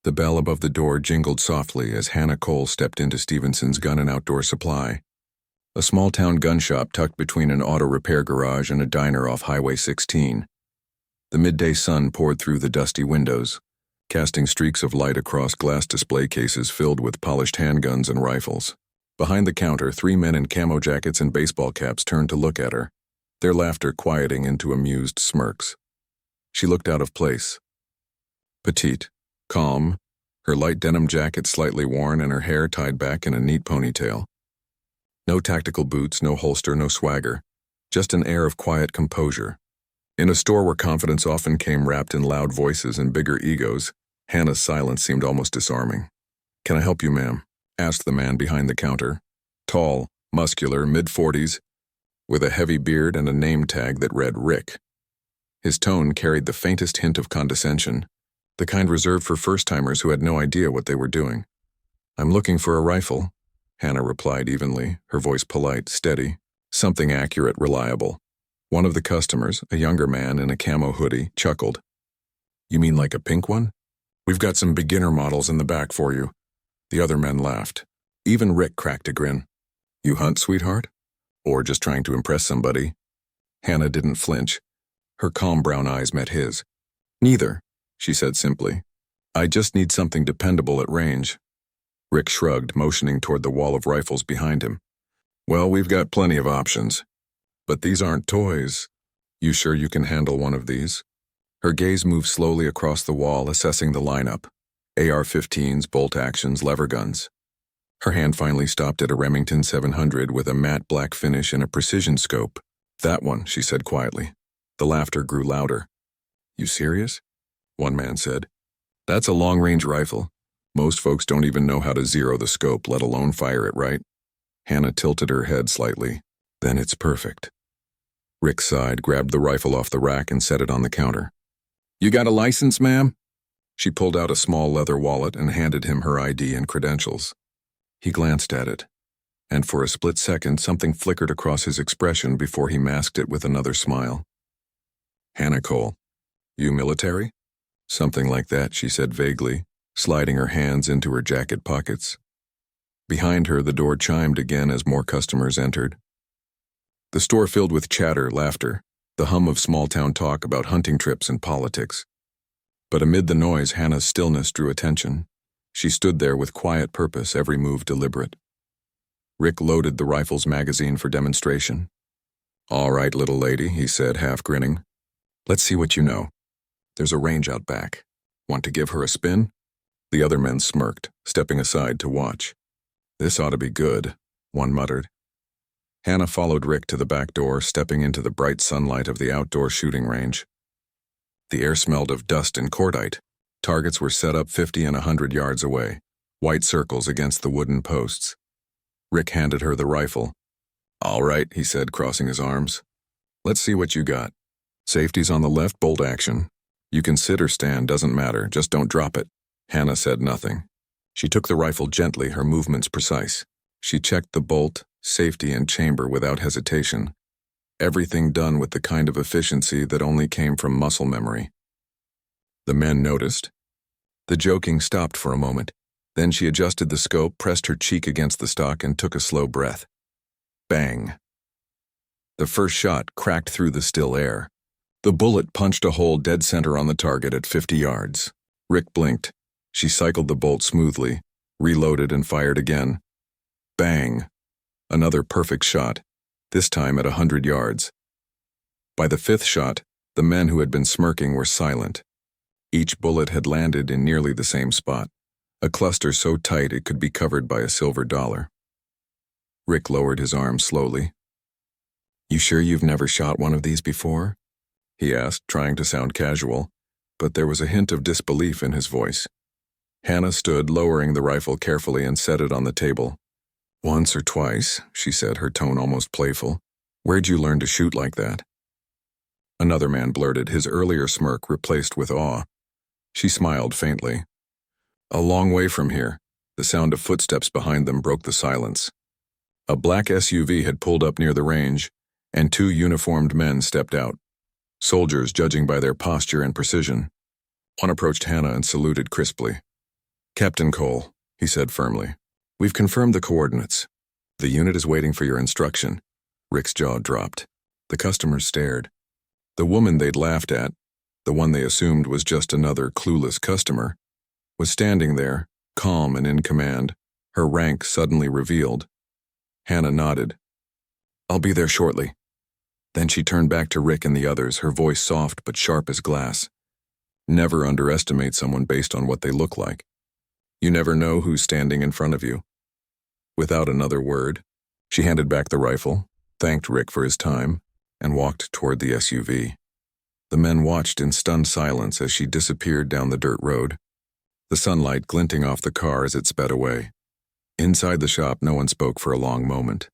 The bell above the door jingled softly as Hannah Cole stepped into Stevenson's Gun and Outdoor Supply, a small-town gun shop tucked between an auto repair garage and a diner off Highway 16. The midday sun poured through the dusty windows, casting streaks of light across glass display cases filled with polished handguns and rifles. Behind the counter, 3 men in camo jackets and baseball caps turned to look at her, their laughter quieting into amused smirks. She looked out of place. Petite, calm, her light denim jacket slightly worn and her hair tied back in a neat ponytail. No tactical boots, no holster, no swagger, just an air of quiet composure. In a store where confidence often came wrapped in loud voices and bigger egos, Hannah's silence seemed almost disarming. "Can I help you, ma'am?" asked the man behind the counter. Tall, muscular, mid-40s, with a heavy beard and a name tag that read Rick. His tone carried the faintest hint of condescension, the kind reserved for first-timers who had no idea what they were doing. "I'm looking for a rifle," Hannah replied evenly, her voice polite, steady, something accurate, reliable. One of the customers, a younger man in a camo hoodie, chuckled. "You mean like a pink one? We've got some beginner models in the back for you." The other men laughed. Even Rick cracked a grin. "You hunt, sweetheart? Or just trying to impress somebody?" Hannah didn't flinch. Her calm brown eyes met his. "Neither," she said simply. "I just need something dependable at range." Rick shrugged, motioning toward the wall of rifles behind him. "Well, we've got plenty of options. But these aren't toys. You sure you can handle one of these?" Her gaze moved slowly across the wall, assessing the lineup. AR-15s, bolt actions, lever guns. Her hand finally stopped at a Remington 700 with a matte black finish and a precision scope. "That one," she said quietly. The laughter grew louder. "You serious?" one man said. "That's a long-range rifle. Most folks don't even know how to zero the scope, let alone fire it right." Hannah tilted her head slightly. "Then it's perfect." Rick sighed, grabbed the rifle off the rack and set it on the counter. "You got a license, ma'am?" She pulled out a small leather wallet and handed him her ID and credentials. He glanced at it, and for a split second something flickered across his expression before he masked it with another smile. "Hannah Cole, you military?" "Something like that," she said vaguely, sliding her hands into her jacket pockets. Behind her, the door chimed again as more customers entered. The store filled with chatter, laughter, the hum of small-town talk about hunting trips and politics. But amid the noise, Hannah's stillness drew attention. She stood there with quiet purpose, every move deliberate. Rick loaded the rifle's magazine for demonstration. "All right, little lady," he said, half grinning. "Let's see what you know. There's a range out back. Want to give her a spin?" The other men smirked, stepping aside to watch. "This ought to be good," one muttered. Hannah followed Rick to the back door, stepping into the bright sunlight of the outdoor shooting range. The air smelled of dust and cordite. Targets were set up 50 and 100 yards away, white circles against the wooden posts. Rick handed her the rifle. "All right," he said, crossing his arms. "Let's see what you got. Safety's on the left, bolt action. You can sit or stand, doesn't matter, just don't drop it." Hannah said nothing. She took the rifle gently, her movements precise. She checked the bolt, safety, and chamber without hesitation. Everything done with the kind of efficiency that only came from muscle memory. The men noticed. The joking stopped for a moment. Then she adjusted the scope, pressed her cheek against the stock, and took a slow breath. Bang. The first shot cracked through the still air. The bullet punched a hole dead center on the target at 50 yards. Rick blinked. She cycled the bolt smoothly, reloaded, and fired again. Bang. Another perfect shot, this time at 100 yards. By the 5th shot, the men who had been smirking were silent. Each bullet had landed in nearly the same spot, a cluster so tight it could be covered by a silver dollar. Rick lowered his arm slowly. "You sure you've never shot one of these before?" he asked, trying to sound casual, but there was a hint of disbelief in his voice. Hannah stood, lowering the rifle carefully, and set it on the table. "Once or twice," she said, her tone almost playful. "Where'd you learn to shoot like that?" Another man blurted, his earlier smirk replaced with awe. She smiled faintly. "A long way from here." The sound of footsteps behind them broke the silence. A black SUV had pulled up near the range, and 2 uniformed men stepped out. Soldiers, judging by their posture and precision. One approached Hannah and saluted crisply. Captain Cole, he said firmly. We've confirmed the coordinates. The unit is waiting for your instruction. Rick's jaw dropped. The customers stared. The woman they'd laughed at, the one they assumed was just another clueless customer, was standing there, calm and in command, her rank suddenly revealed. Hannah nodded. I'll be there shortly. Then she turned back to Rick and the others, her voice soft but sharp as glass. Never underestimate someone based on what they look like. You never know who's standing in front of you. Without another word, she handed back the rifle, thanked Rick for his time, and walked toward the SUV. The men watched in stunned silence as she disappeared down the dirt road, the sunlight glinting off the car as it sped away. Inside the shop, no one spoke for a long moment.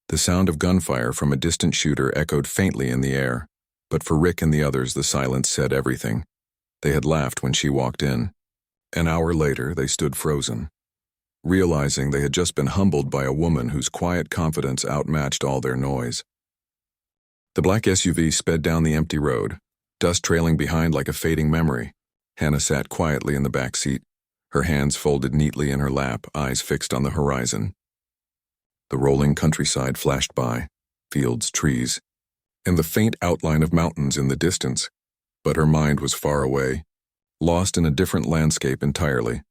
The sound of gunfire from a distant shooter echoed faintly in the air, but for Rick and the others, the silence said everything. They had laughed when she walked in. An hour later, they stood frozen, realizing they had just been humbled by a woman whose quiet confidence outmatched all their noise. The black SUV sped down the empty road, dust trailing behind like a fading memory. Hannah sat quietly in the back seat, her hands folded neatly in her lap, eyes fixed on the horizon. The rolling countryside flashed by, fields, trees, and the faint outline of mountains in the distance, but her mind was far away, lost in a different landscape entirely,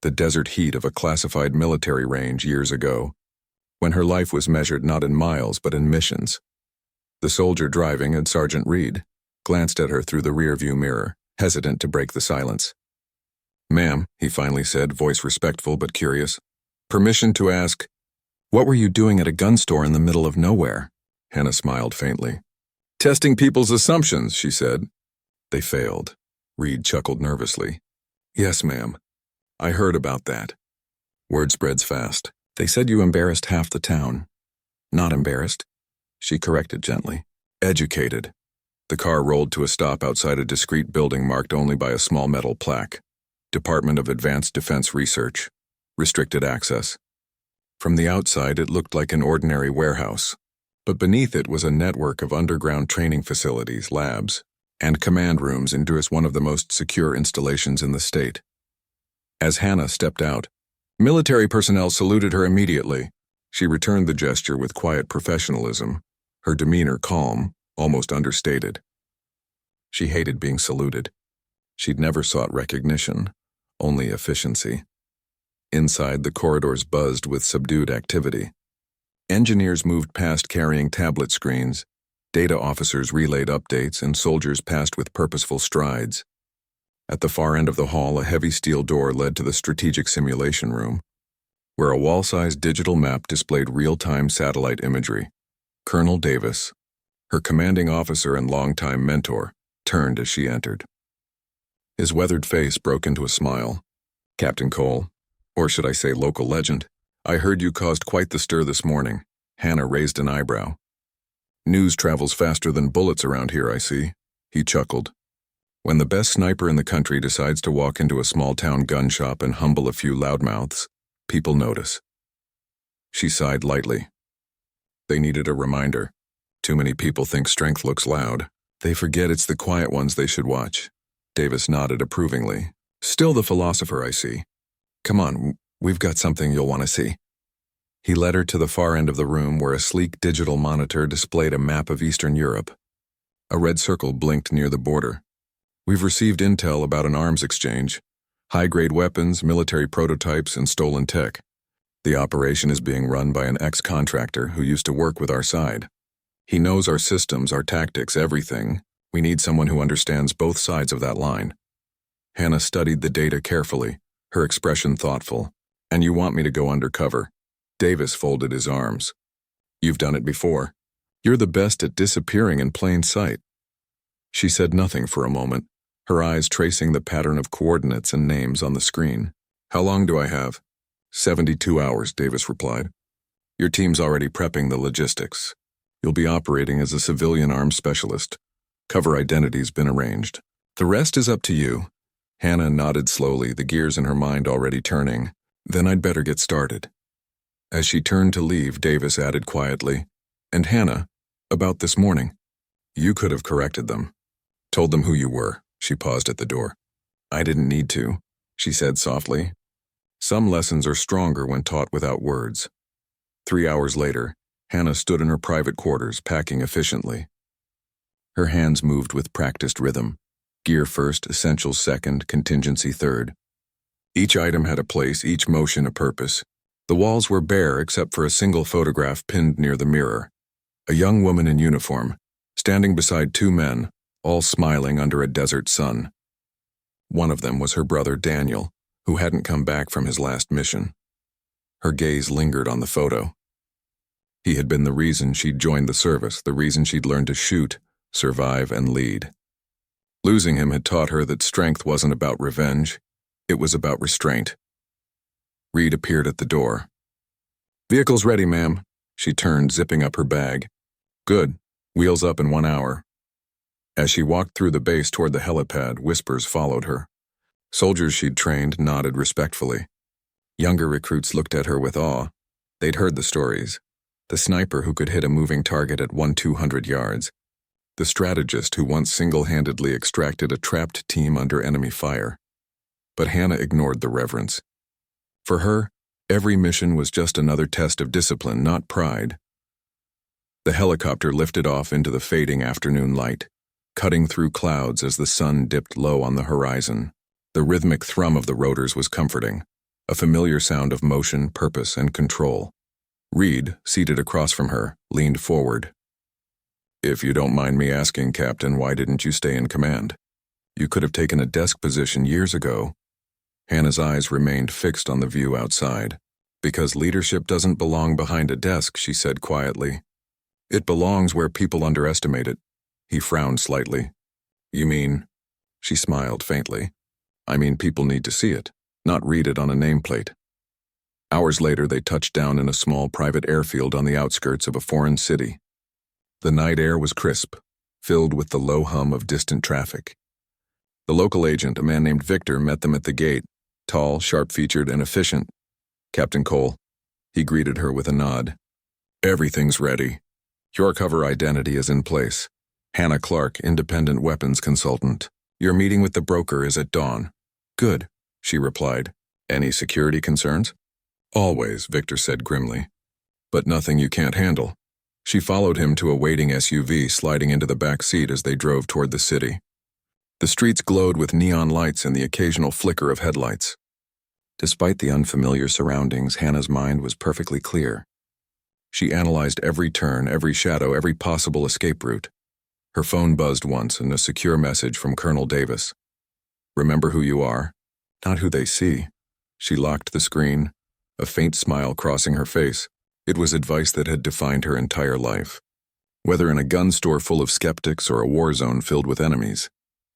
the desert heat of a classified military range years ago, when her life was measured not in miles but in missions. The soldier driving, and Sergeant Reed, glanced at her through the rearview mirror, hesitant to break the silence. "Ma'am," he finally said, voice respectful but curious. "Permission to ask, what were you doing at a gun store in the middle of nowhere?" Hannah smiled faintly. "Testing people's assumptions," she said. They failed. Reed chuckled nervously. "Yes, ma'am. I heard about that." Word spreads fast. "They said you embarrassed half the town." "Not embarrassed," she corrected gently. "Educated." The car rolled to a stop outside a discreet building marked only by a small metal plaque. Department of Advanced Defense Research. Restricted access. From the outside, it looked like an ordinary warehouse, but beneath it was a network of underground training facilities, labs, and command rooms into one of the most secure installations in the state. As Hannah stepped out, military personnel saluted her immediately. She returned the gesture with quiet professionalism, her demeanor calm, almost understated. She hated being saluted. She'd never sought recognition, only efficiency. Inside, the corridors buzzed with subdued activity. Engineers moved past carrying tablet screens, data officers relayed updates, and soldiers passed with purposeful strides. At the far end of the hall, a heavy steel door led to the strategic simulation room, where a wall-sized digital map displayed real-time satellite imagery. Colonel Davis, her commanding officer and longtime mentor, turned as she entered. His weathered face broke into a smile. "Captain Cole, or should I say local legend, I heard you caused quite the stir this morning." Hannah raised an eyebrow. "News travels faster than bullets around here, I see." He chuckled. "When the best sniper in the country decides to walk into a small-town gun shop and humble a few loudmouths, people notice." She sighed lightly. They needed a reminder. Too many people think strength looks loud. They forget it's the quiet ones they should watch. Davis nodded approvingly. "Still the philosopher, I see. Come on, we've got something you'll want to see." He led her to the far end of the room where a sleek digital monitor displayed a map of Eastern Europe. A red circle blinked near the border. "We've received intel about an arms exchange, high-grade weapons, military prototypes, and stolen tech. The operation is being run by an ex-contractor who used to work with our side. He knows our systems, our tactics, everything. We need someone who understands both sides of that line." Hannah studied the data carefully, her expression thoughtful. "And you want me to go undercover?" Davis folded his arms. "You've done it before. You're the best at disappearing in plain sight." She said nothing for a moment, her eyes tracing the pattern of coordinates and names on the screen. "How long do I have?" 72 hours, Davis replied. "Your team's already prepping the logistics. You'll be operating as a civilian arms specialist. Cover identity's been arranged. The rest is up to you." Hannah nodded slowly, the gears in her mind already turning. "Then I'd better get started." As she turned to leave, Davis added quietly, "And Hannah, about this morning, you could have corrected them. Told them who you were." She paused at the door. "I didn't need to," she said softly. Some lessons are stronger when taught without words. 3 hours later, Hannah stood in her private quarters, packing efficiently. Her hands moved with practiced rhythm. Gear first, essentials second, contingency third. Each item had a place, each motion a purpose. The walls were bare except for a single photograph pinned near the mirror. A young woman in uniform, standing beside two men, all smiling under a desert sun. One of them was her brother Daniel, who hadn't come back from his last mission. Her gaze lingered on the photo. He had been the reason she'd joined the service, the reason she'd learned to shoot, survive, and lead. Losing him had taught her that strength wasn't about revenge, it was about restraint. Reed appeared at the door. "Vehicle's ready, ma'am." She turned, zipping up her bag. "Good. Wheels up in 1 hour." As she walked through the base toward the helipad, whispers followed her. Soldiers she'd trained nodded respectfully. Younger recruits looked at her with awe. They'd heard the stories. The sniper who could hit a moving target at 200 yards. The strategist who once single-handedly extracted a trapped team under enemy fire. But Hannah ignored the reverence. For her, every mission was just another test of discipline, not pride. The helicopter lifted off into the fading afternoon light, cutting through clouds as the sun dipped low on the horizon. The rhythmic thrum of the rotors was comforting, a familiar sound of motion, purpose, and control. Reed, seated across from her, leaned forward. "If you don't mind me asking, Captain, why didn't you stay in command? You could have taken a desk position years ago." Hannah's eyes remained fixed on the view outside. "Because leadership doesn't belong behind a desk," she said quietly. "It belongs where people underestimate it." He frowned slightly. "You mean?" She smiled faintly. "I mean people need to see it, not read it on a nameplate." Hours later, they touched down in a small private airfield on the outskirts of a foreign city. The night air was crisp, filled with the low hum of distant traffic. The local agent, a man named Victor, met them at the gate, tall, sharp-featured, and efficient. "Captain Cole." He greeted her with a nod. "Everything's ready. Your cover identity is in place. Hannah Clark, independent weapons consultant. Your meeting with the broker is at dawn." "Good," she replied. "Any security concerns?" "Always," Victor said grimly. "But nothing you can't handle." She followed him to a waiting SUV, sliding into the back seat as they drove toward the city. The streets glowed with neon lights and the occasional flicker of headlights. Despite the unfamiliar surroundings, Hannah's mind was perfectly clear. She analyzed every turn, every shadow, every possible escape route. Her phone buzzed once, and a secure message from Colonel Davis. "Remember who you are, not who they see." She locked the screen, a faint smile crossing her face. It was advice that had defined her entire life. Whether in a gun store full of skeptics or a war zone filled with enemies,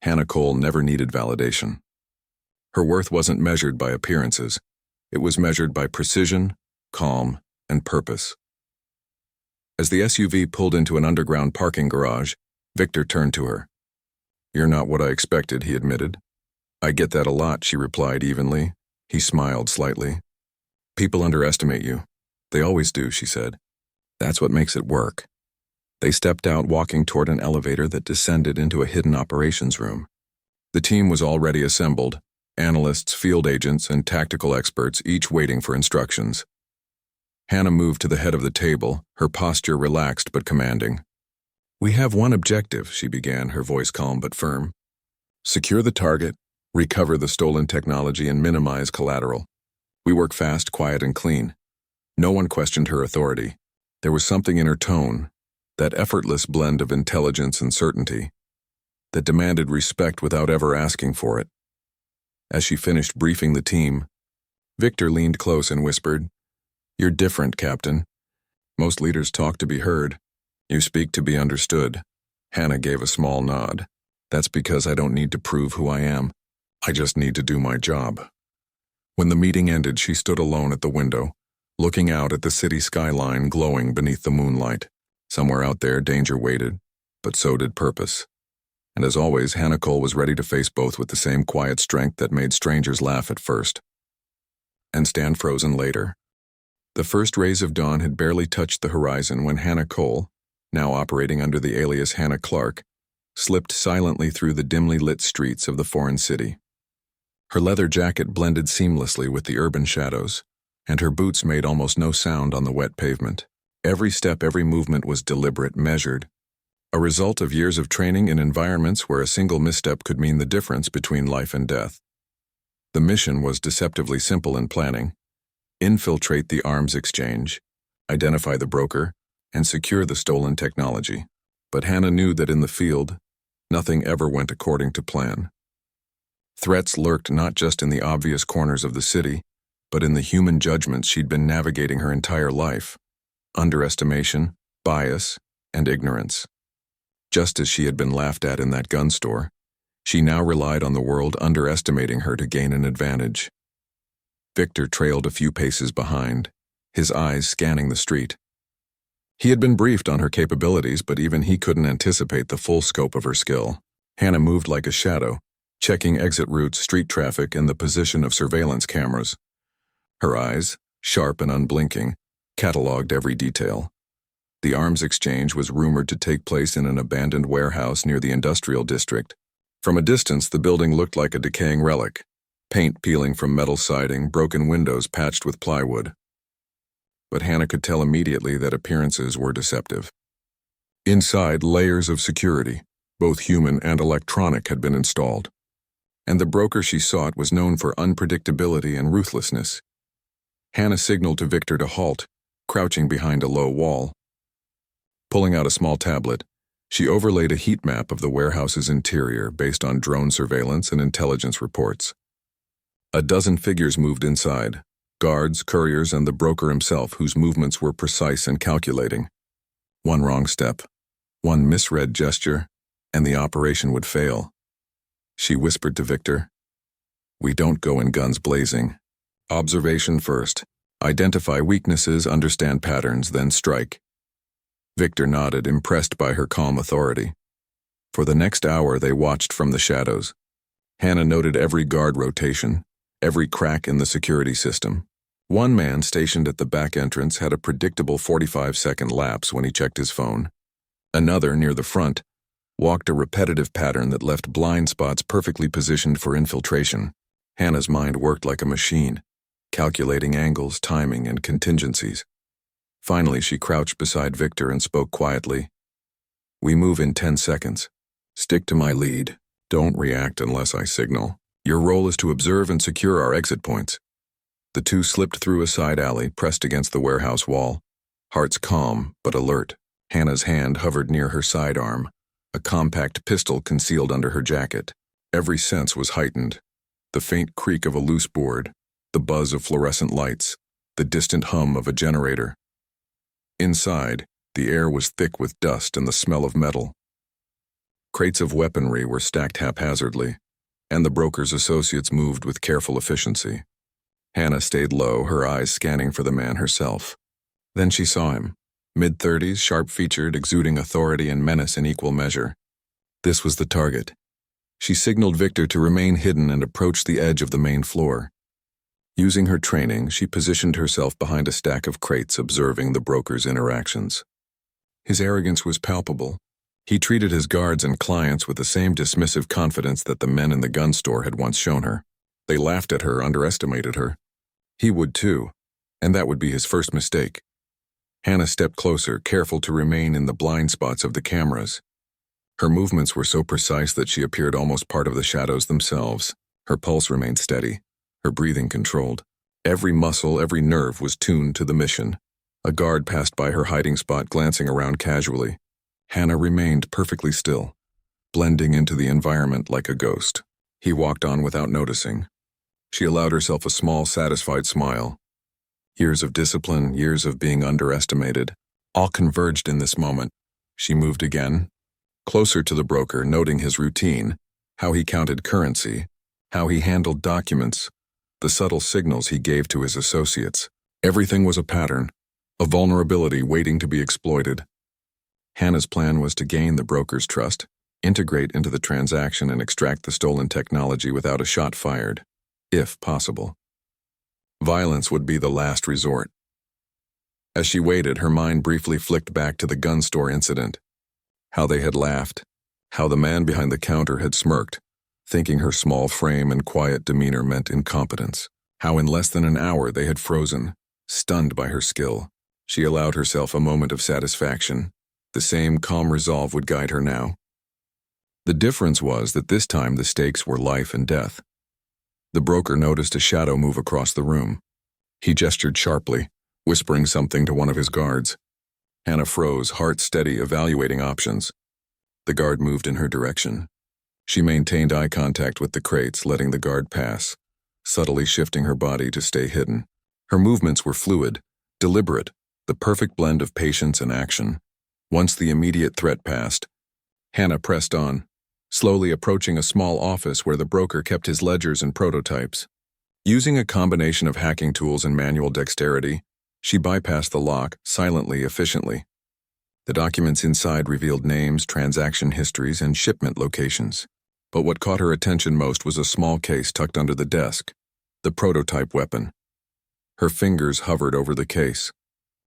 Hannah Cole never needed validation. Her worth wasn't measured by appearances. It was measured by precision, calm, and purpose. As the SUV pulled into an underground parking garage, Victor turned to her. "You're not what I expected," he admitted. "I get that a lot," she replied evenly. He smiled slightly. "People underestimate you. They always do," she said. "That's what makes it work." They stepped out, walking toward an elevator that descended into a hidden operations room. The team was already assembled, analysts, field agents, and tactical experts, each waiting for instructions. Hannah moved to the head of the table, her posture relaxed but commanding. "We have one objective," she began, her voice calm but firm. "Secure the target, recover the stolen technology, and minimize collateral. We work fast, quiet, and clean." No one questioned her authority. There was something in her tone, that effortless blend of intelligence and certainty, that demanded respect without ever asking for it. As she finished briefing the team, Victor leaned close and whispered, "You're different, Captain. Most leaders talk to be heard. You speak to be understood." Hannah gave a small nod. "That's because I don't need to prove who I am. I just need to do my job." When the meeting ended, she stood alone at the window, looking out at the city skyline glowing beneath the moonlight. Somewhere out there, danger waited, but so did purpose. And as always, Hannah Cole was ready to face both with the same quiet strength that made strangers laugh at first and stand frozen later. The first rays of dawn had barely touched the horizon when Hannah Cole, now operating under the alias Hannah Clark, slipped silently through the dimly lit streets of the foreign city. Her leather jacket blended seamlessly with the urban shadows, and her boots made almost no sound on the wet pavement. Every step, every movement was deliberate, measured, a result of years of training in environments where a single misstep could mean the difference between life and death. The mission was deceptively simple in planning: infiltrate the arms exchange, identify the broker, and secure the stolen technology. But Hannah knew that in the field, nothing ever went according to plan. Threats lurked not just in the obvious corners of the city, but in the human judgments she'd been navigating her entire life: underestimation, bias, and ignorance. Just as she had been laughed at in that gun store, she now relied on the world underestimating her to gain an advantage. Victor trailed a few paces behind, his eyes scanning the street. He had been briefed on her capabilities, but even he couldn't anticipate the full scope of her skill. Hannah moved like a shadow, checking exit routes, street traffic, and the position of surveillance cameras. Her eyes, sharp and unblinking, cataloged every detail. The arms exchange was rumored to take place in an abandoned warehouse near the industrial district. From a distance, the building looked like a decaying relic, paint peeling from metal siding, broken windows patched with plywood. But Hannah could tell immediately that appearances were deceptive. Inside, layers of security, both human and electronic, had been installed, and the broker she sought was known for unpredictability and ruthlessness. Hannah signaled to Victor to halt, crouching behind a low wall. Pulling out a small tablet, she overlaid a heat map of the warehouse's interior based on drone surveillance and intelligence reports. A dozen figures moved inside: guards, couriers, and the broker himself, whose movements were precise and calculating. One wrong step, one misread gesture, and the operation would fail. She whispered to Victor, "We don't go in guns blazing. Observation first. Identify weaknesses, understand patterns, then strike." Victor nodded, impressed by her calm authority. For the next hour, they watched from the shadows. Hannah noted every guard rotation, every crack in the security system. One man stationed at the back entrance had a predictable 45-second lapse when he checked his phone. Another, near the front, walked a repetitive pattern that left blind spots perfectly positioned for infiltration. Hannah's mind worked like a machine, calculating angles, timing, and contingencies. Finally, she crouched beside Victor and spoke quietly. "We move in 10 seconds. Stick to my lead. Don't react unless I signal. Your role is to observe and secure our exit points." The two slipped through a side alley, pressed against the warehouse wall, hearts calm but alert. Hannah's hand hovered near her sidearm, a compact pistol concealed under her jacket. Every sense was heightened: the faint creak of a loose board, the buzz of fluorescent lights, the distant hum of a generator. Inside, the air was thick with dust and the smell of metal. Crates of weaponry were stacked haphazardly, and the broker's associates moved with careful efficiency. Hannah stayed low, her eyes scanning for the man herself. Then she saw him, mid-30s, sharp-featured, exuding authority and menace in equal measure. This was the target. She signaled Victor to remain hidden and approach the edge of the main floor. Using her training, she positioned herself behind a stack of crates, observing the broker's interactions. His arrogance was palpable. He treated his guards and clients with the same dismissive confidence that the men in the gun store had once shown her. They laughed at her, underestimated her. He would too, and that would be his first mistake. Hannah stepped closer, careful to remain in the blind spots of the cameras. Her movements were so precise that she appeared almost part of the shadows themselves. Her pulse remained steady, her breathing controlled. Every muscle, every nerve was tuned to the mission. A guard passed by her hiding spot, glancing around casually. Hannah remained perfectly still, blending into the environment like a ghost. He walked on without noticing. She allowed herself a small, satisfied smile. Years of discipline, years of being underestimated, all converged in this moment. She moved again, closer to the broker, noting his routine, how he counted currency, how he handled documents, the subtle signals he gave to his associates. Everything was a pattern, a vulnerability waiting to be exploited. Hannah's plan was to gain the broker's trust, integrate into the transaction, and extract the stolen technology without a shot fired, if possible. Violence would be the last resort. As she waited, her mind briefly flicked back to the gun store incident. How they had laughed, how the man behind the counter had smirked, thinking her small frame and quiet demeanor meant incompetence. How in less than an hour they had frozen, stunned by her skill. She allowed herself a moment of satisfaction. The same calm resolve would guide her now. The difference was that this time the stakes were life and death. The broker noticed a shadow move across the room. He gestured sharply, whispering something to one of his guards. Hannah froze, heart steady, evaluating options. The guard moved in her direction. She maintained eye contact with the crates, letting the guard pass, subtly shifting her body to stay hidden. Her movements were fluid, deliberate, the perfect blend of patience and action. Once the immediate threat passed, Hannah pressed on, slowly approaching a small office where the broker kept his ledgers and prototypes. Using a combination of hacking tools and manual dexterity, she bypassed the lock, silently, efficiently. The documents inside revealed names, transaction histories, and shipment locations. But what caught her attention most was a small case tucked under the desk, the prototype weapon. Her fingers hovered over the case.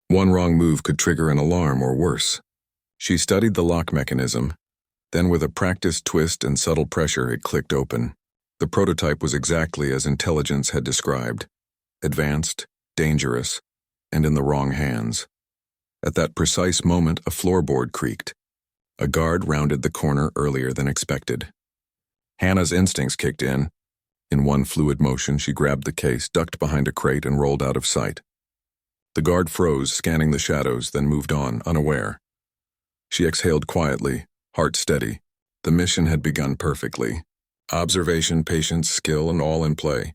One wrong move could trigger an alarm or worse. She studied the lock mechanism. Then with a practiced twist and subtle pressure, it clicked open. The prototype was exactly as intelligence had described. Advanced, dangerous, and in the wrong hands. At that precise moment, a floorboard creaked. A guard rounded the corner earlier than expected. Hannah's instincts kicked in. In one fluid motion, she grabbed the case, ducked behind a crate, and rolled out of sight. The guard froze, scanning the shadows, then moved on, unaware. She exhaled quietly, heart steady. The mission had begun perfectly. Observation, patience, skill, and all in play.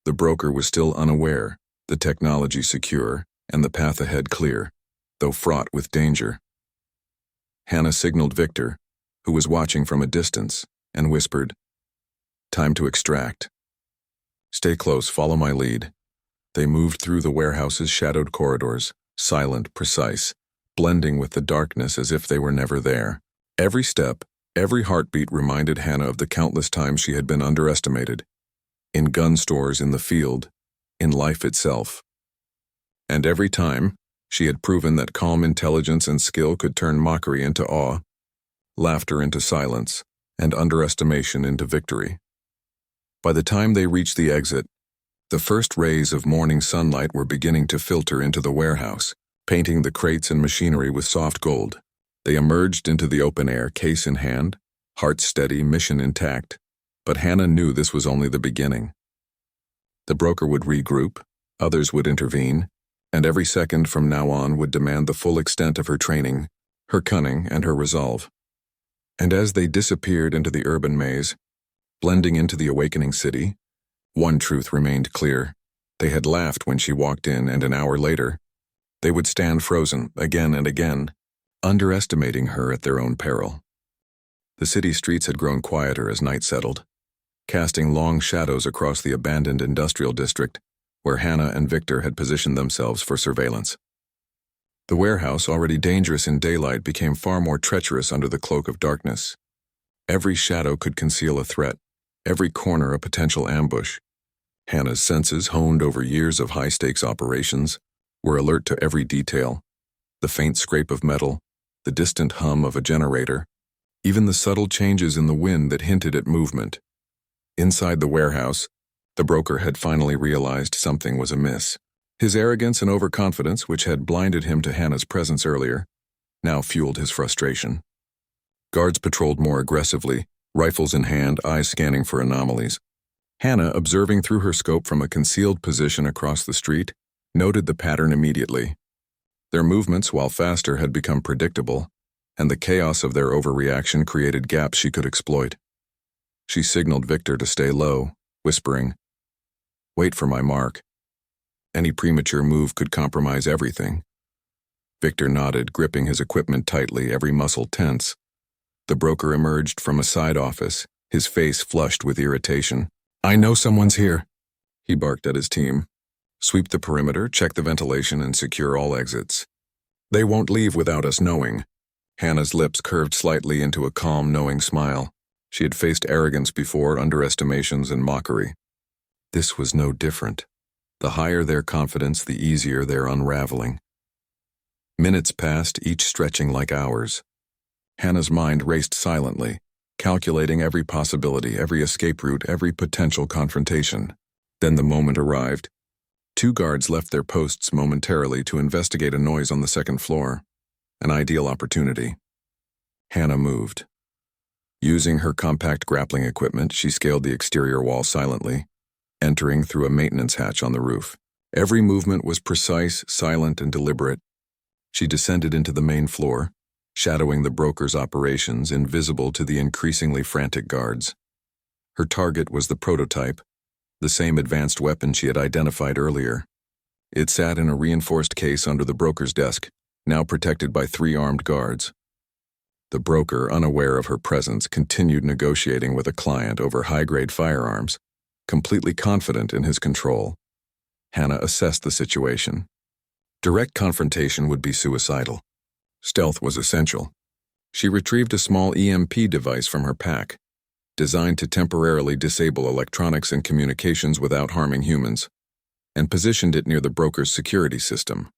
The broker was still unaware, the technology secure, and the path ahead clear, though fraught with danger. Hannah signaled Victor, who was watching from a distance, and whispered, "Time to extract. Stay close, follow my lead." They moved through the warehouse's shadowed corridors, silent, precise, blending with the darkness as if they were never there. Every step, every heartbeat reminded Hannah of the countless times she had been underestimated. In gun stores, in the field, in life itself. And every time, she had proven that calm intelligence and skill could turn mockery into awe, laughter into silence, and underestimation into victory. By the time they reached the exit, the first rays of morning sunlight were beginning to filter into the warehouse, painting the crates and machinery with soft gold. They emerged into the open air, case in hand, heart steady, mission intact. But Hannah knew this was only the beginning. The broker would regroup, others would intervene, and every second from now on would demand the full extent of her training, her cunning, and her resolve. And as they disappeared into the urban maze, blending into the awakening city, one truth remained clear. They had laughed when she walked in, and an hour later, they would stand frozen again and again, underestimating her at their own peril. The city streets had grown quieter as night settled, casting long shadows across the abandoned industrial district where Hannah and Victor had positioned themselves for surveillance. The warehouse, already dangerous in daylight, became far more treacherous under the cloak of darkness. Every shadow could conceal a threat, every corner a potential ambush. Hannah's senses, honed over years of high-stakes operations, were alert to every detail: the faint scrape of metal, the distant hum of a generator, even the subtle changes in the wind that hinted at movement. Inside the warehouse, the broker had finally realized something was amiss. His arrogance and overconfidence, which had blinded him to Hannah's presence earlier, now fueled his frustration. Guards patrolled more aggressively, rifles in hand, eyes scanning for anomalies. Hannah, observing through her scope from a concealed position across the street, noted the pattern immediately. Their movements, while faster, had become predictable, and the chaos of their overreaction created gaps she could exploit. She signaled Victor to stay low, whispering, "Wait for my mark. Any premature move could compromise everything." Victor nodded, gripping his equipment tightly, every muscle tense. The broker emerged from a side office, his face flushed with irritation. "I know someone's here," he barked at his team. "Sweep the perimeter, check the ventilation, and secure all exits. They won't leave without us knowing." Hannah's lips curved slightly into a calm, knowing smile. She had faced arrogance before, underestimations, and mockery. This was no different. The higher their confidence, the easier their unraveling. Minutes passed, each stretching like hours. Hannah's mind raced silently, calculating every possibility, every escape route, every potential confrontation. Then the moment arrived. Two guards left their posts momentarily to investigate a noise on the second floor. An ideal opportunity. Hannah moved. Using her compact grappling equipment, she scaled the exterior wall silently, entering through a maintenance hatch on the roof. Every movement was precise, silent, and deliberate. She descended into the main floor, shadowing the broker's operations, invisible to the increasingly frantic guards. Her target was the prototype, the same advanced weapon she had identified earlier. It sat in a reinforced case under the broker's desk, now protected by 3 armed guards. The broker, unaware of her presence, continued negotiating with a client over high-grade firearms, completely confident in his control. Hannah assessed the situation. Direct confrontation would be suicidal. Stealth was essential. She retrieved a small EMP device from her pack, designed to temporarily disable electronics and communications without harming humans, and positioned it near the broker's security system.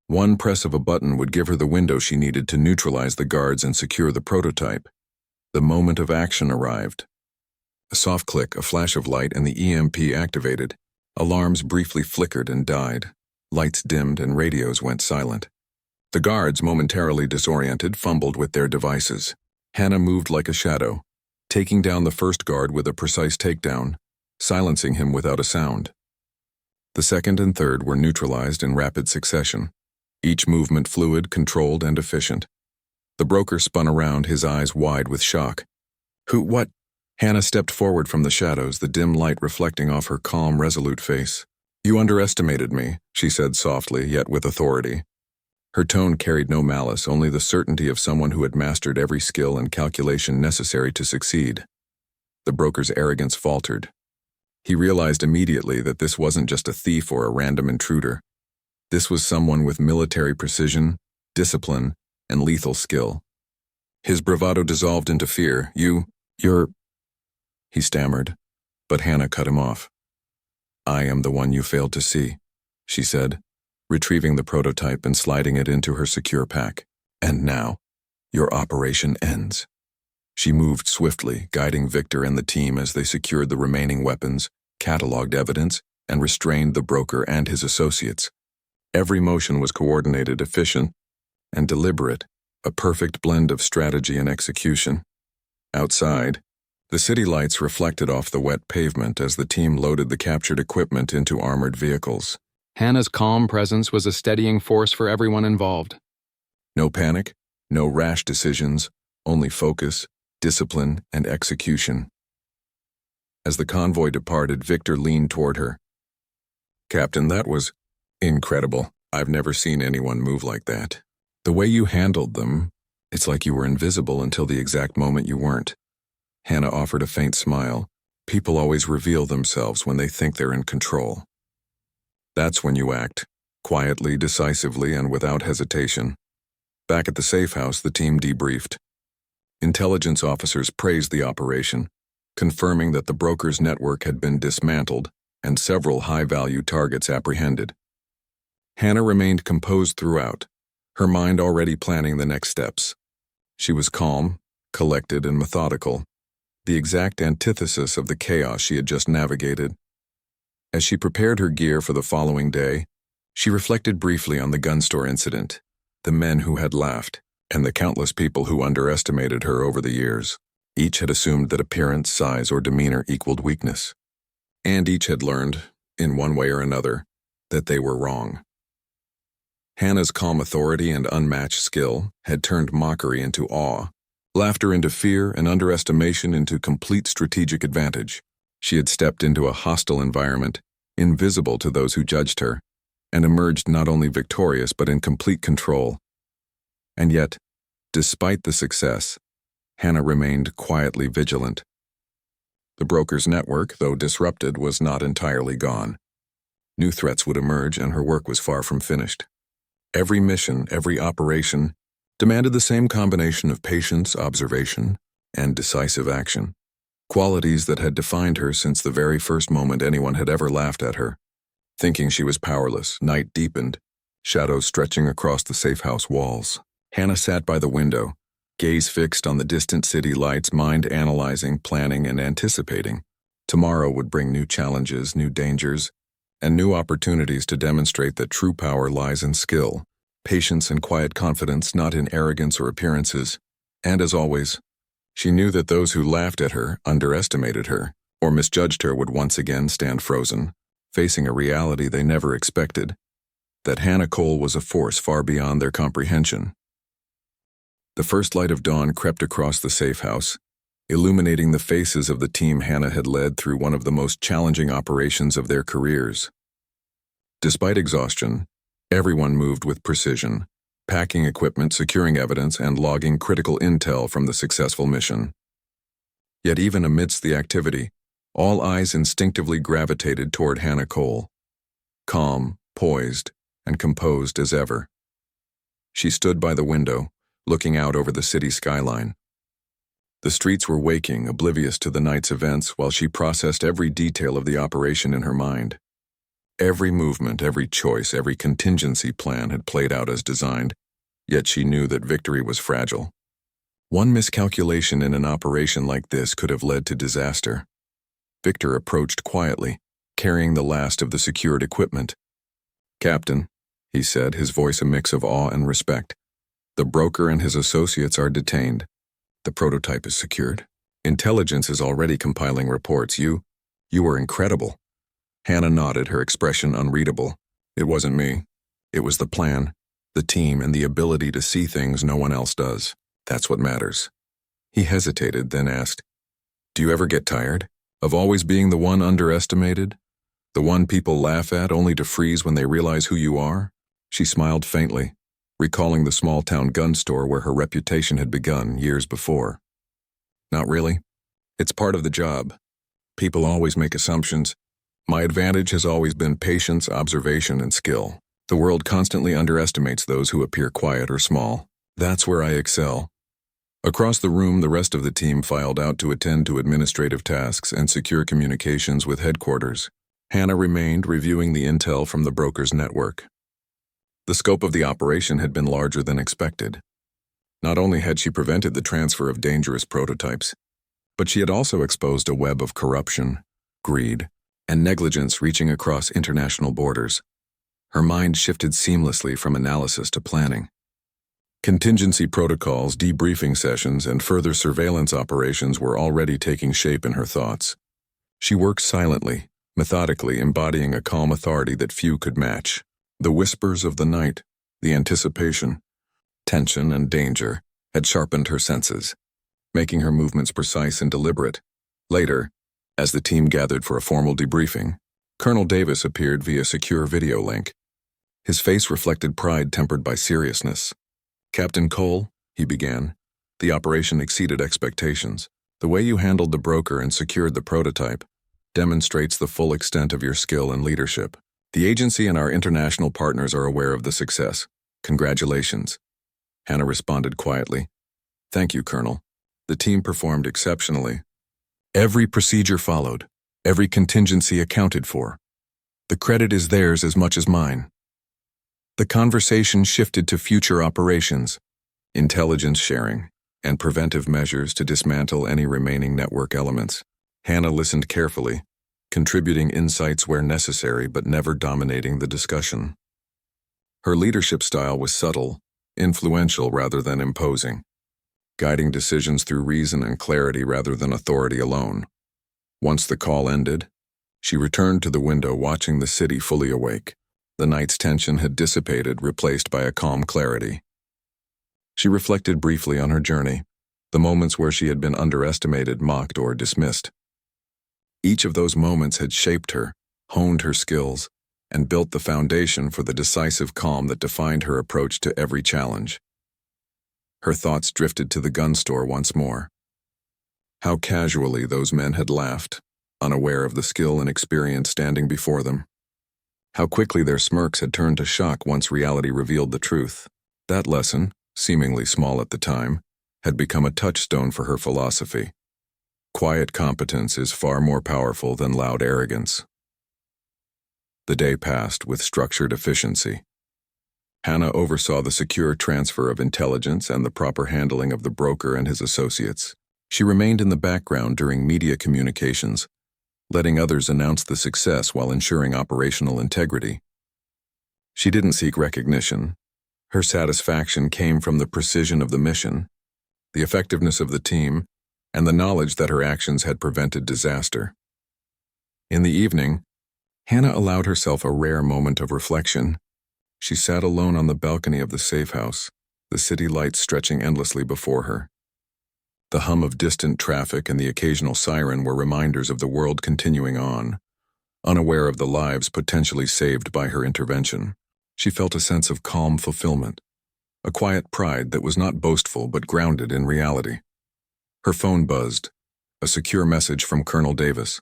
One press of a button would give her the window she needed to neutralize the guards and secure the prototype. The moment of action arrived. A soft click, a flash of light, and the EMP activated. Alarms briefly flickered and died. Lights dimmed and radios went silent. The guards, momentarily disoriented, fumbled with their devices. Hannah moved like a shadow, taking down the first guard with a precise takedown, silencing him without a sound. The second and third were neutralized in rapid succession, each movement fluid, controlled, and efficient. The broker spun around, his eyes wide with shock. What? Hannah stepped forward from the shadows, the dim light reflecting off her calm, resolute face. You underestimated me, she said softly, yet with authority. Her tone carried no malice, only the certainty of someone who had mastered every skill and calculation necessary to succeed. The broker's arrogance faltered. He realized immediately that this wasn't just a thief or a random intruder. This was someone with military precision, discipline, and lethal skill. His bravado dissolved into fear. You're... He stammered, but Hannah cut him off. I am the one you failed to see, she said, retrieving the prototype and sliding it into her secure pack. And now, your operation ends. She moved swiftly, guiding Victor and the team as they secured the remaining weapons, cataloged evidence, and restrained the broker and his associates. Every motion was coordinated, efficient, and deliberate, a perfect blend of strategy and execution. Outside, the city lights reflected off the wet pavement as the team loaded the captured equipment into armored vehicles. Hannah's calm presence was a steadying force for everyone involved. No panic, no rash decisions, only focus, discipline, and execution. As the convoy departed, Victor leaned toward her. Captain, that was incredible. I've never seen anyone move like that. The way you handled them, it's like you were invisible until the exact moment you weren't. Hannah offered a faint smile. People always reveal themselves when they think they're in control. That's when you act, quietly, decisively, and without hesitation. Back at the safe house, the team debriefed. Intelligence officers praised the operation, confirming that the broker's network had been dismantled and several high-value targets apprehended. Hannah remained composed throughout, her mind already planning the next steps. She was calm, collected, and methodical, the exact antithesis of the chaos she had just navigated. As she prepared her gear for the following day, she reflected briefly on the gun store incident, the men who had laughed, and the countless people who underestimated her over the years. Each had assumed that appearance, size, or demeanor equaled weakness. And each had learned, in one way or another, that they were wrong. Hannah's calm authority and unmatched skill had turned mockery into awe, laughter into fear, and underestimation into complete strategic advantage. She had stepped into a hostile environment, invisible to those who judged her, and emerged not only victorious but in complete control. And yet, despite the success, Hannah remained quietly vigilant. The broker's network, though disrupted, was not entirely gone. New threats would emerge, and her work was far from finished. Every mission, every operation, demanded the same combination of patience, observation, and decisive action, qualities that had defined her since the very first moment anyone had ever laughed at her. Thinking she was powerless, night deepened, shadows stretching across the safe house walls. Hannah sat by the window, gaze fixed on the distant city lights, mind analyzing, planning, and anticipating. Tomorrow would bring new challenges, new dangers, and new opportunities to demonstrate that true power lies in skill, patience, and quiet confidence, not in arrogance or appearances. And as always, she knew that those who laughed at her, underestimated her, or misjudged her would once again stand frozen, facing a reality they never expected, that Hannah Cole was a force far beyond their comprehension. The first light of dawn crept across the safe house, illuminating the faces of the team Hannah had led through one of the most challenging operations of their careers. Despite exhaustion, everyone moved with precision, packing equipment, securing evidence, and logging critical intel from the successful mission. Yet even amidst the activity, all eyes instinctively gravitated toward Hannah Cole, calm, poised, and composed as ever. She stood by the window, looking out over the city skyline. The streets were waking, oblivious to the night's events, while she processed every detail of the operation in her mind. Every movement, every choice, every contingency plan had played out as designed, yet she knew that victory was fragile. One miscalculation in an operation like this could have led to disaster. Victor approached quietly, carrying the last of the secured equipment. "Captain," he said, his voice a mix of awe and respect, "the broker and his associates are detained. The prototype is secured. Intelligence is already compiling reports. You were incredible." Hannah nodded, her expression unreadable. "It wasn't me. It was the plan, the team, and the ability to see things no one else does. That's what matters." He hesitated, then asked, "Do you ever get tired of always being the one underestimated? The one people laugh at only to freeze when they realize who you are?" She smiled faintly, recalling the small-town gun store where her reputation had begun years before. "Not really. It's part of the job. People always make assumptions. My advantage has always been patience, observation, and skill. The world constantly underestimates those who appear quiet or small. That's where I excel." Across the room, the rest of the team filed out to attend to administrative tasks and secure communications with headquarters. Hannah remained, reviewing the intel from the broker's network. The scope of the operation had been larger than expected. Not only had she prevented the transfer of dangerous prototypes, but she had also exposed a web of corruption, greed, and negligence reaching across international borders. Her mind shifted seamlessly from analysis to planning. Contingency protocols, debriefing sessions, and further surveillance operations were already taking shape in her thoughts. She worked silently, methodically, embodying a calm authority that few could match. The whispers of the night, the anticipation, tension, and danger had sharpened her senses, making her movements precise and deliberate. Later, as the team gathered for a formal debriefing, Colonel Davis appeared via secure video link. His face reflected pride tempered by seriousness. "Captain Cole," he began, "the operation exceeded expectations. The way you handled the broker and secured the prototype demonstrates the full extent of your skill and leadership. The agency and our international partners are aware of the success. Congratulations." Hannah responded quietly. "Thank you, Colonel. The team performed exceptionally. Every procedure followed, every contingency accounted for. The credit is theirs as much as mine." The conversation shifted to future operations, intelligence sharing, and preventive measures to dismantle any remaining network elements. Hannah listened carefully, contributing insights where necessary but never dominating the discussion. Her leadership style was subtle, influential rather than imposing, guiding decisions through reason and clarity rather than authority alone. Once the call ended, she returned to the window, watching the city fully awake. The night's tension had dissipated, replaced by a calm clarity. She reflected briefly on her journey, the moments where she had been underestimated, mocked, or dismissed. Each of those moments had shaped her, honed her skills, and built the foundation for the decisive calm that defined her approach to every challenge. Her thoughts drifted to the gun store once more. How casually those men had laughed, unaware of the skill and experience standing before them. How quickly their smirks had turned to shock once reality revealed the truth. That lesson, seemingly small at the time, had become a touchstone for her philosophy. Quiet competence is far more powerful than loud arrogance. The day passed with structured efficiency. Hannah oversaw the secure transfer of intelligence and the proper handling of the broker and his associates. She remained in the background during media communications, letting others announce the success while ensuring operational integrity. She didn't seek recognition. Her satisfaction came from the precision of the mission, the effectiveness of the team, and the knowledge that her actions had prevented disaster. In the evening, Hannah allowed herself a rare moment of reflection. She sat alone on the balcony of the safe house, the city lights stretching endlessly before her. The hum of distant traffic and the occasional siren were reminders of the world continuing on, unaware of the lives potentially saved by her intervention. She felt a sense of calm fulfillment, a quiet pride that was not boastful but grounded in reality. Her phone buzzed, a secure message from Colonel Davis.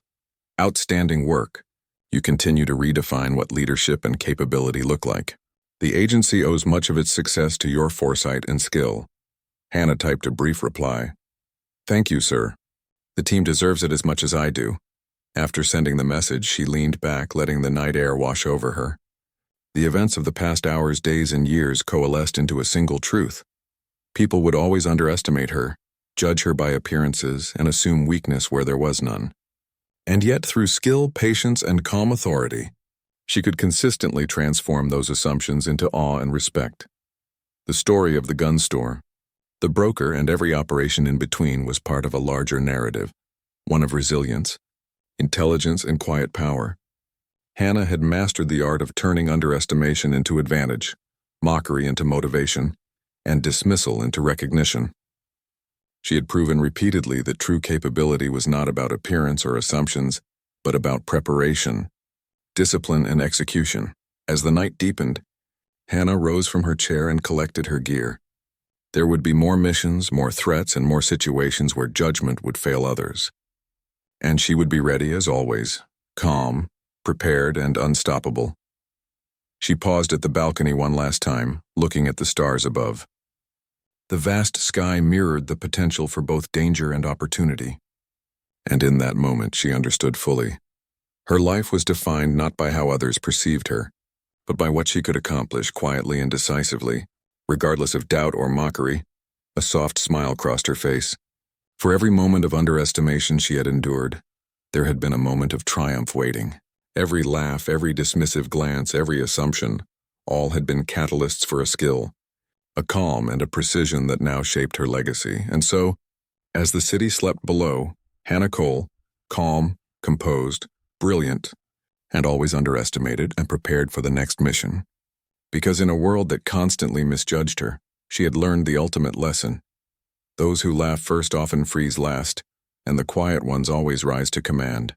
Outstanding work. You continue to redefine what leadership and capability look like. The agency owes much of its success to your foresight and skill. Hannah typed a brief reply. Thank you, sir. The team deserves it as much as I do. After sending the message, she leaned back, letting the night air wash over her. The events of the past hours, days, and years coalesced into a single truth. People would always underestimate her, judge her by appearances, and assume weakness where there was none. And yet, through skill, patience, and calm authority, she could consistently transform those assumptions into awe and respect. The story of the gun store, the broker, and every operation in between was part of a larger narrative, one of resilience, intelligence, and quiet power. Hannah had mastered the art of turning underestimation into advantage, mockery into motivation, and dismissal into recognition. She had proven repeatedly that true capability was not about appearance or assumptions, but about preparation, discipline, and execution. As the night deepened, Hannah rose from her chair and collected her gear. There would be more missions, more threats, and more situations where judgment would fail others. And she would be ready as always, calm, prepared, and unstoppable. She paused at the balcony one last time, looking at the stars above. The vast sky mirrored the potential for both danger and opportunity. And in that moment, she understood fully. Her life was defined not by how others perceived her, but by what she could accomplish quietly and decisively, regardless of doubt or mockery. A soft smile crossed her face. For every moment of underestimation she had endured, there had been a moment of triumph waiting. Every laugh, every dismissive glance, every assumption, all had been catalysts for a skill, a calm and a precision that now shaped her legacy. And so, as the city slept below, Hannah Cole, calm, composed, brilliant, and always underestimated and prepared for the next mission. Because in a world that constantly misjudged her, she had learned the ultimate lesson. Those who laugh first often freeze last, and the quiet ones always rise to command.